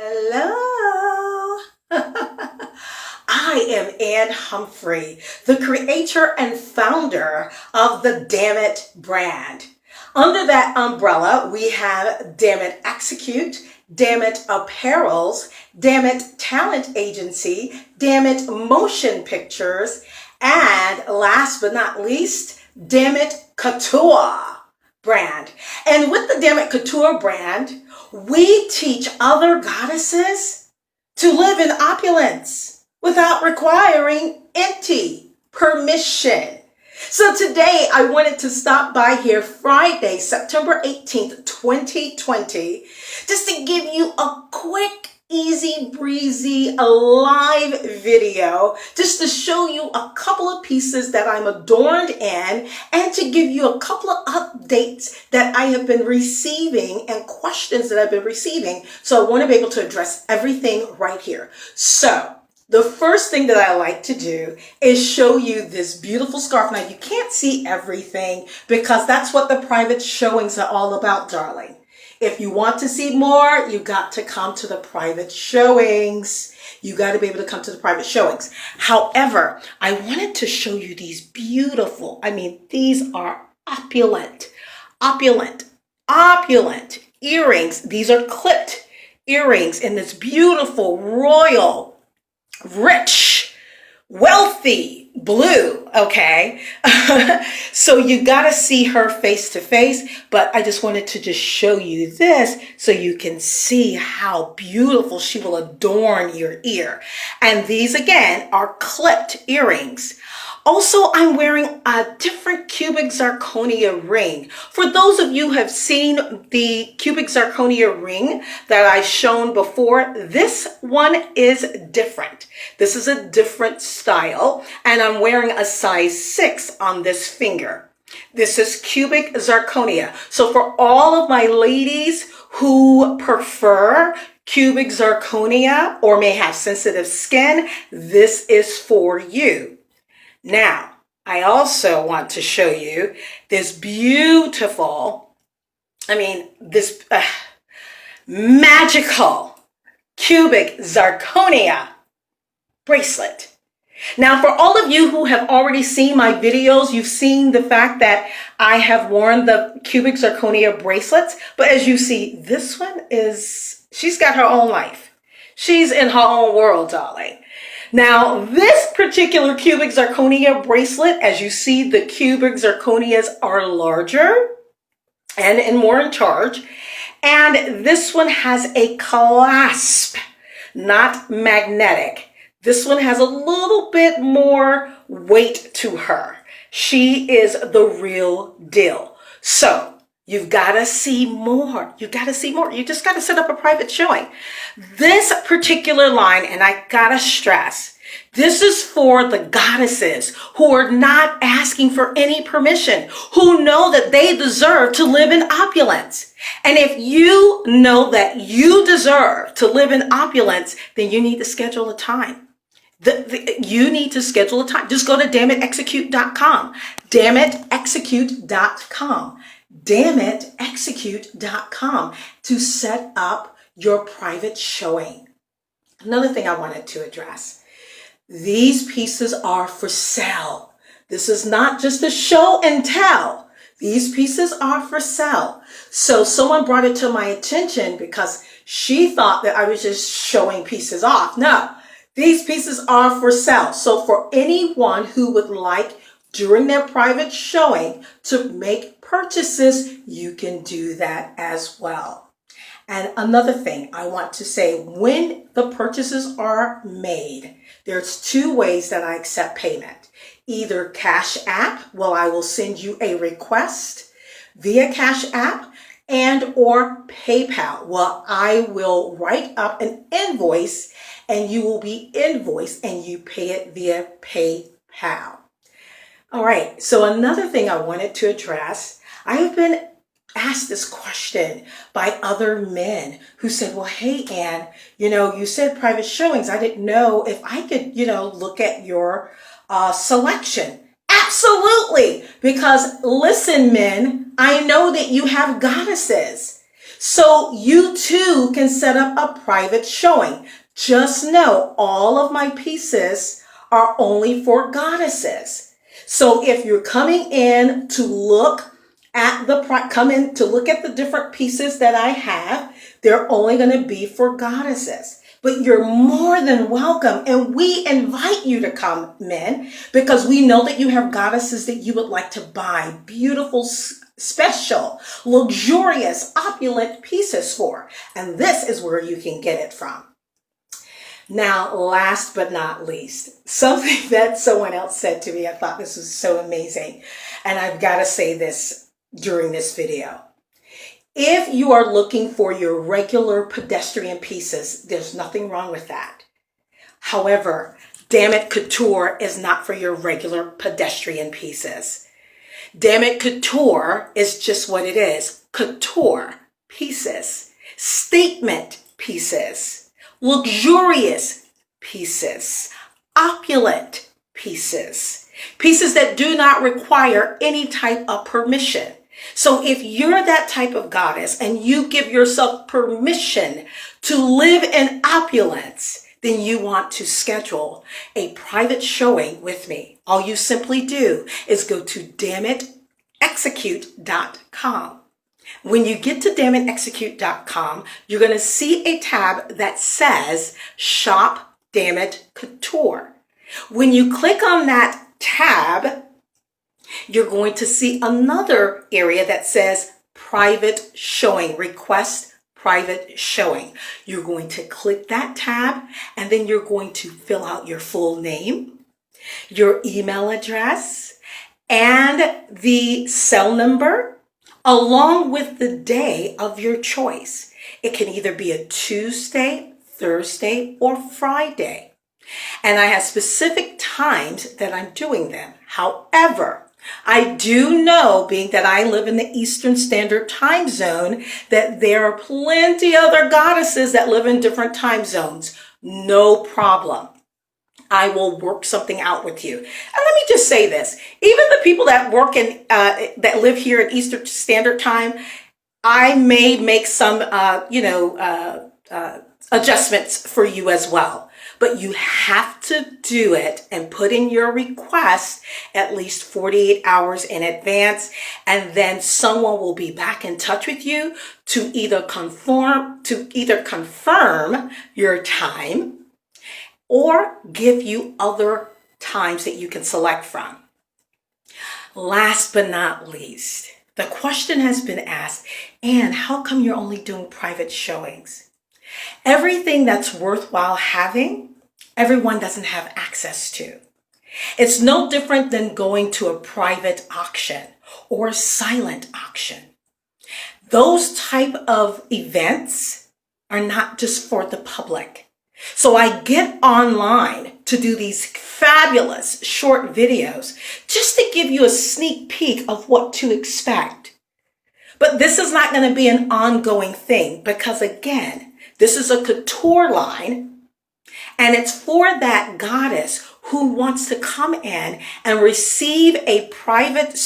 Hello. I am Ann Humphrey, the creator and founder of the Dammit brand. Under that umbrella, we have Dammit Execute, Dammit Apparels, Dammit Talent Agency, Dammit Motion Pictures, and last but not least, Dammit Couture brand. And with the Dammit Couture brand, we teach other goddesses to live in opulence without requiring empty permission. So today I wanted to stop by here Friday, September 18th, 2020, just to give you a quick, easy breezy live video just to show you a couple of pieces that I'm adorned in and to give you a couple of updates that I have been receiving and questions that I've been receiving. So I want to be able to address everything right here. So the first thing that I like to do is show you this beautiful scarf. Now you can't see everything because that's what the private showings are all about, darling. If you want to see more, you got to come to the private showings. You got to be able to come to the private showings. However, I wanted to show you these beautiful, these are opulent earrings. These are clipped earrings in this beautiful, royal, rich, wealthy blue, okay? So you gotta see her face to face, but I just wanted to just show you this so you can see how beautiful she will adorn your ear. And these again are clipped earrings. Also, I'm wearing a different cubic zirconia ring. For those of you who have seen the cubic zirconia ring that I've shown before, this one is different. This is a different style, and I'm wearing a size 6 on this finger. This is cubic zirconia. So for all of my ladies who prefer cubic zirconia or may have sensitive skin, this is for you. Now, I also want to show you this beautiful, this magical cubic zirconia bracelet. Now, for all of you who have already seen my videos, you've seen the fact that I have worn the cubic zirconia bracelets. But as you see, this one she's got her own life. She's in her own world, darling. Now, this particular cubic zirconia bracelet, as you see, the cubic zirconias are larger and more in charge. And this one has a clasp, not magnetic. This one has a little bit more weight to her. She is the real deal. So you've got to see more. You got to see more. You just got to set up a private showing. This particular line, and I got to stress, this is for the goddesses who are not asking for any permission, who know that they deserve to live in opulence. And if you know that you deserve to live in opulence, then you need to schedule a time. You need to schedule a time. Just go to dammitexecute.com. Dammitexecute.com. Dammitexecute.com to set up your private showing. Another thing I wanted to address. These pieces are for sale. This is not just a show and tell. These pieces are for sale. So someone brought it to my attention because she thought that I was just showing pieces off. No, these pieces are for sale. So for anyone who would like during their private showing to make purchases, you can do that as well. And another thing I want to say, when the purchases are made, there's 2 ways that I accept payment. Either Cash App, I will send you a request via Cash App, and or PayPal. I will write up an invoice and you will be invoiced and you pay it via PayPal. All right, so another thing I wanted to address, I have been asked this question by other men who said, well, hey, Ann, you said private showings. I didn't know if I could, look at your selection. Absolutely. Because listen, men, I know that you have goddesses. So you too can set up a private showing. Just know all of my pieces are only for goddesses. So if you're coming in to look at the different pieces that I have, they're only going to be for goddesses. But you're more than welcome, and we invite you to come, men, because we know that you have goddesses that you would like to buy beautiful, special, luxurious, opulent pieces for. And this is where you can get it from. Now, last but not least, something that someone else said to me, I thought this was so amazing, and I've got to say this during this video. If you are looking for your regular pedestrian pieces, there's nothing wrong with that. However, Dammit Couture is not for your regular pedestrian pieces. Dammit Couture is just what it is. Couture pieces, statement pieces, luxurious pieces, opulent pieces, pieces that do not require any type of permission. So if you're that type of goddess and you give yourself permission to live in opulence, then you want to schedule a private showing with me. All you simply do is go to dammitexecute.com. When you get to dammitexecute.com, you're going to see a tab that says Shop Dammit Couture. When you click on that tab, you're going to see another area that says private showing, request private showing. You're going to click that tab, and then you're going to fill out your full name, your email address, and the cell number, along with the day of your choice. It can either be a Tuesday, Thursday, or Friday. And I have specific times that I'm doing them. However, I do know, being that I live in the Eastern Standard Time Zone, that there are plenty other goddesses that live in different time zones. No problem. I will work something out with you. And let me just say this. Even the people that work in, that live here in Eastern Standard Time, I may make some, adjustments for you as well. But you have to do it and put in your request at least 48 hours in advance. And then someone will be back in touch with you to either confirm your time or give you other times that you can select from. Last but not least, the question has been asked, Anne, how come you're only doing private showings? Everything that's worthwhile having, everyone doesn't have access to. It's no different than going to a private auction or a silent auction. Those type of events are not just for the public. So I get online to do these fabulous short videos just to give you a sneak peek of what to expect. But this is not going to be an ongoing thing because, again, this is a couture line, and it's for that goddess who wants to come in and receive a private service